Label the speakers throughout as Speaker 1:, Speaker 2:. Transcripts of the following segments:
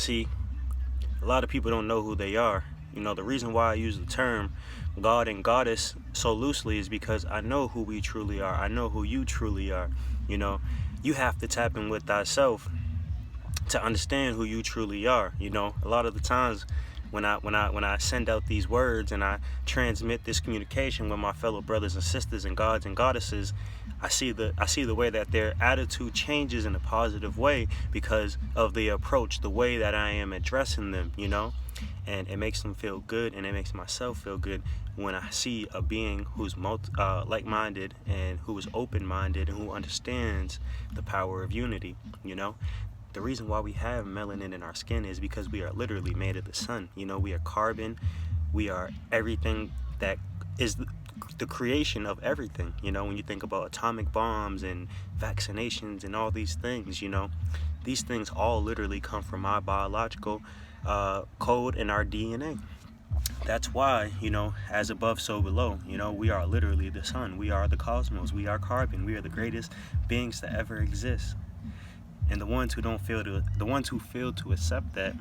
Speaker 1: See, a lot of people don't know who they are. The reason why I use the term God and Goddess so loosely is because I know who we truly are. I know who you truly are. You know, you have to tap in with thyself to understand who you truly are. A lot of the times when I send out these words and I transmit this communication with my fellow brothers and sisters and gods and goddesses, I see the way that their attitude changes in a positive way because of the approach, the way that I am addressing them, and it makes them feel good, and it makes myself feel good when I see a being who's like-minded and who is open-minded and who understands the power of unity. The reason why we have melanin in our skin is because we are literally made of the sun. We are carbon. We are everything that is the creation of everything. When you think about atomic bombs and vaccinations and all these things, these things all literally come from our biological code and our DNA. That's why, as above, so below. We are literally the sun. We are the cosmos. We are carbon. We are the greatest beings to ever exist. And the ones who fail to accept that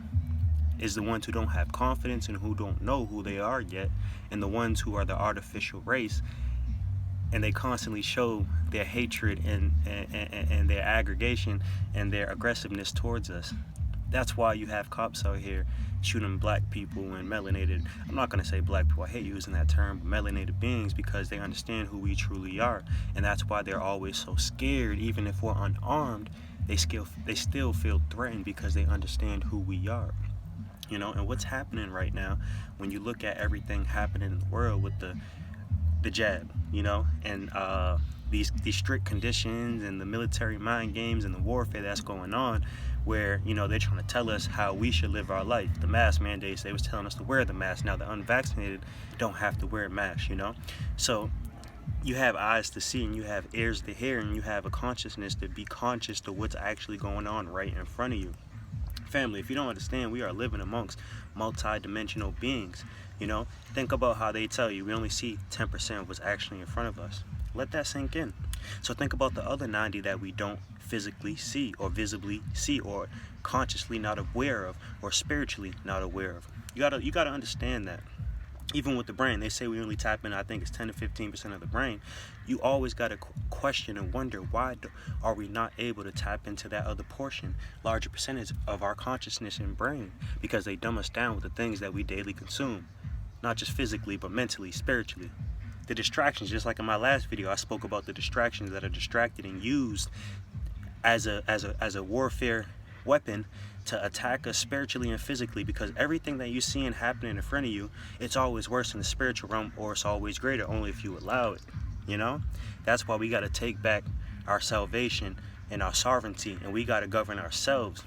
Speaker 1: is the ones who don't have confidence and who don't know who they are yet, and the ones who are the artificial race, and they constantly show their hatred and their aggregation and their aggressiveness towards us. That's why you have cops out here shooting black people and melanated, I'm not going to say black people, I hate using that term, but melanated beings, because they understand who we truly are. And that's why they're always so scared. Even if we're unarmed, they still feel threatened because they understand who we are. And what's happening right now, when you look at everything happening in the world with the jab, and these strict conditions and the military mind games and the warfare that's going on, where they're trying to tell us how we should live our life. The mask mandates, they was telling us to wear the mask. Now the unvaccinated don't have to wear a mask. So you have eyes to see, and you have ears to hear, and you have a consciousness to be conscious to what's actually going on right in front of you. Family, if you don't understand, we are living amongst multi-dimensional beings. Think about how they tell you we only see 10% of what's actually in front of us. Let that sink in. So think about the other 90 that we don't physically see, or visibly see, or consciously not aware of, or spiritually not aware of. You gotta understand that. Even with the brain, they say we only tap in, I think it's 10 to 15% of the brain. You always got to question and wonder, why are we not able to tap into that other portion, larger percentage of our consciousness and brain? Because they dumb us down with the things that we daily consume, not just physically, but mentally, spiritually. The distractions, just like in my last video, I spoke about the distractions that are distracted and used as a warfare weapon to attack us spiritually and physically, because everything that you see and happening in front of you, it's always worse in the spiritual realm, or it's always greater only if you allow it. That's why we got to take back our salvation and our sovereignty, and we got to govern ourselves.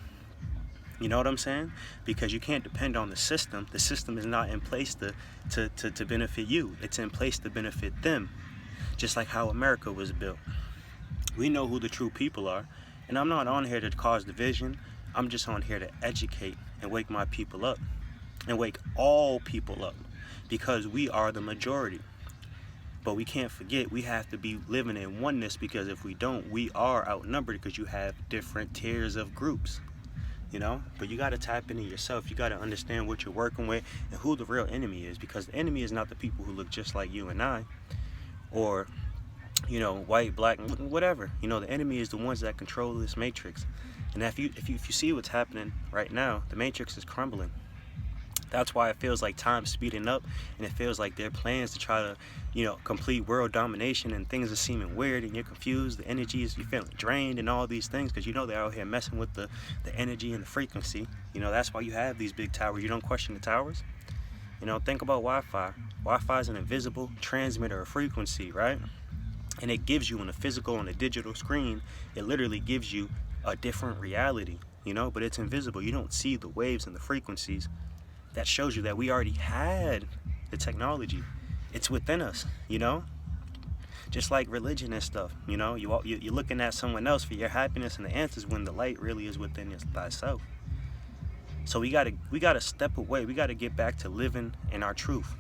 Speaker 1: You know what I'm saying? Because you can't depend on the system. The system is not in place to benefit you. It's in place to benefit them. Just like how America was built. We know who the true people are. And I'm not on here to cause division. I'm just on here to educate and wake my people up. And wake all people up. Because we are the majority. But we can't forget, we have to be living in oneness, because if we don't, we are outnumbered, because you have different tiers of groups. But you got to tap into yourself. You got to understand what you're working with and who the real enemy is, because the enemy is not the people who look just like you and I, or white, black, whatever. The enemy is the ones that control this matrix. And if you see what's happening right now, the matrix is crumbling. That's why it feels like time's speeding up, and it feels like their plans to try to, complete world domination, and things are seeming weird, and you're confused. The energy is, you're feeling drained and all these things, because they're out here messing with the energy and the frequency. That's why you have these big towers. You don't question the towers. Think about Wi-Fi. Wi-Fi is an invisible transmitter of frequency, right? And it gives you, on a physical, on a digital screen, it literally gives you a different reality, but it's invisible. You don't see the waves and the frequencies. That shows you that we already had the technology. It's within us, just like religion and stuff. You're looking at someone else for your happiness and the answers, when the light really is within thyself. So we gotta step away. We gotta get back to living in our truth.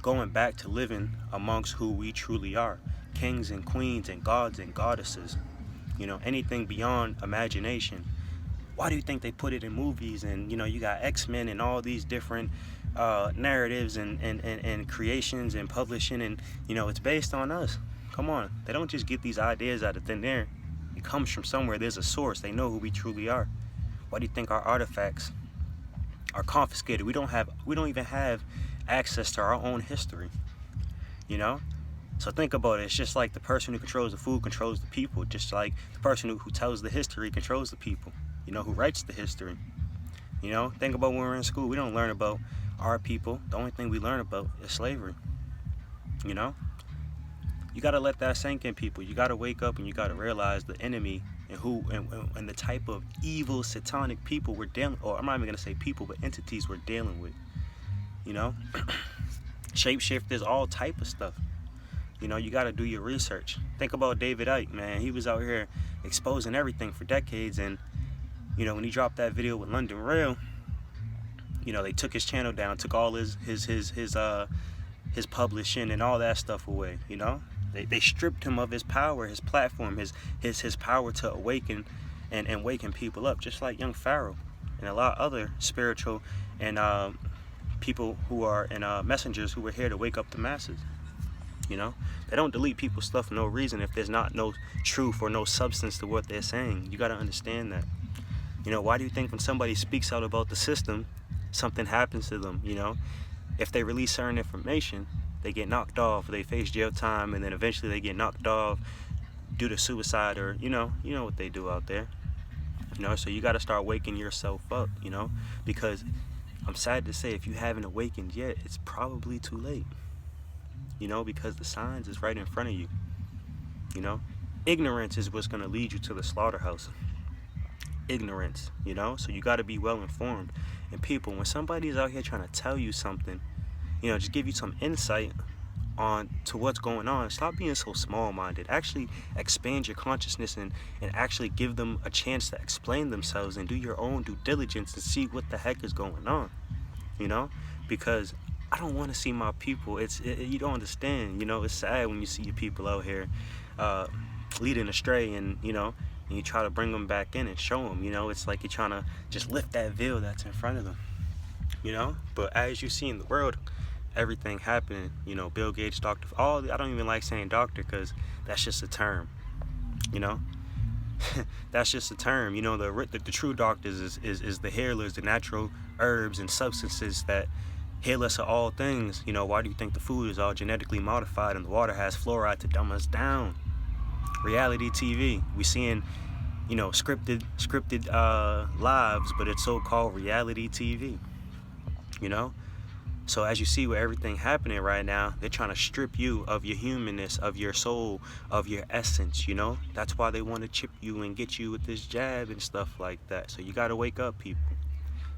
Speaker 1: Going back to living amongst who we truly are, kings and queens and gods and goddesses. Anything beyond imagination. Why do you think they put it in movies? And you got X-Men and all these different narratives and creations and publishing, and it's based on us. Come on, they don't just get these ideas out of thin air. It comes from somewhere. There's a source. They know who we truly are. Why do you think our artifacts are confiscated? We don't even have access to our own history. So think about it. It's just like the person who controls the food controls the people. Just like the person who tells the history controls the people. Who writes the history. Think about when we're in school. We don't learn about our people. The only thing we learn about is slavery. You got to let that sink in, people. You got to wake up and you got to realize the enemy and who and the type of evil satanic people we're dealing, or I'm not even going to say people, but entities we're dealing with. Shapeshifters, all type of stuff. You got to do your research. Think about David Icke, man. He was out here exposing everything for decades, and when he dropped that video with London Real, they took his channel down, took all his publishing and all that stuff away. They stripped him of his power, his platform, his power to awaken and waken people up, just like young Pharaoh and a lot of other spiritual and people who are and messengers who were here to wake up the masses. They don't delete people's stuff for no reason if there's not no truth or no substance to what they're saying. You got to understand that. Why do you think when somebody speaks out about the system, something happens to them? If they release certain information, they get knocked off, they face jail time, and then eventually they get knocked off due to suicide, or you know what they do out there. So you got to start waking yourself up, because I'm sad to say, if you haven't awakened yet, it's probably too late. Because the signs is right in front of you. Ignorance is what's going to lead you to the slaughterhouse. Ignorance, so you got to be well informed. And people, when somebody's out here trying to tell you something, just give you some insight on to what's going on, stop being so small-minded. Actually expand your consciousness and actually give them a chance to explain themselves and do your own due diligence and see what the heck is going on. Because I don't want to see my people. You don't understand. It's sad when you see your people out here leading astray, and you try to bring them back in and show them. It's like you're trying to just lift that veil that's in front of them. But as you see in the world, everything happening. Bill Gates, Dr. I don't even like saying doctor, because that's just a term. That's just a term. The true doctors is the healers, the natural herbs and substances that heal us of all things. Why do you think the food is all genetically modified and the water has fluoride to dumb us down? Reality TV, we seeing scripted lives, but it's so-called reality TV. So as you see with everything happening right now, they're trying to strip you of your humanness, of your soul, of your essence. That's why they want to chip you and get you with this jab and stuff like that. So you got to wake up, people.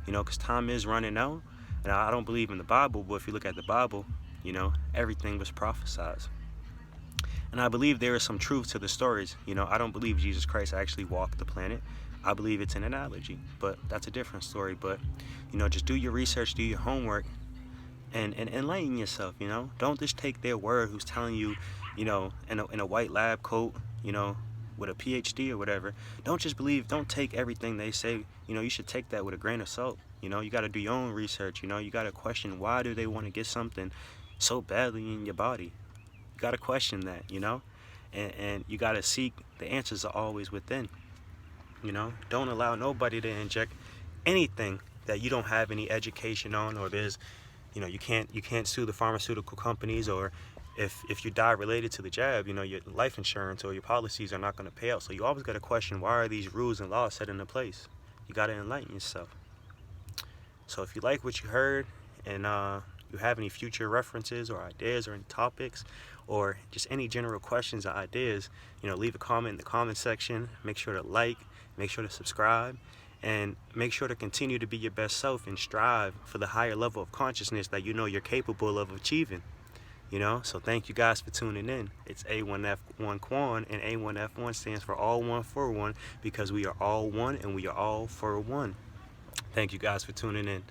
Speaker 1: Because time is running out. And I don't believe in the Bible, but if you look at the Bible, everything was prophesied. And I believe there is some truth to the stories. I don't believe Jesus Christ actually walked the planet. I believe it's an analogy, but that's a different story. But, just do your research, do your homework, and enlighten yourself, Don't just take their word who's telling you, in a white lab coat, with a PhD or whatever. Don't just believe, don't take everything they say. You should take that with a grain of salt. You got to do your own research. You got to question, why do they want to get something so badly in your body? You got to question that, and you got to seek, the answers are always within. Don't allow nobody to inject anything that you don't have any education on, or there's, you can't sue the pharmaceutical companies, or if you die related to the jab, your life insurance or your policies are not going to pay out. So you always got to question, why are these rules and laws set into place? You got to enlighten yourself. So if you like what you heard, and you have any future references or ideas or any topics, or just any general questions or ideas, leave a comment in the comment section. Make sure to like, make sure to subscribe, and make sure to continue to be your best self and strive for the higher level of consciousness that you're capable of achieving. So thank you guys for tuning in. It's A1F1 Quan, and A1F1 stands for all one for one, because we are all one and we are all for one. Thank you guys for tuning in.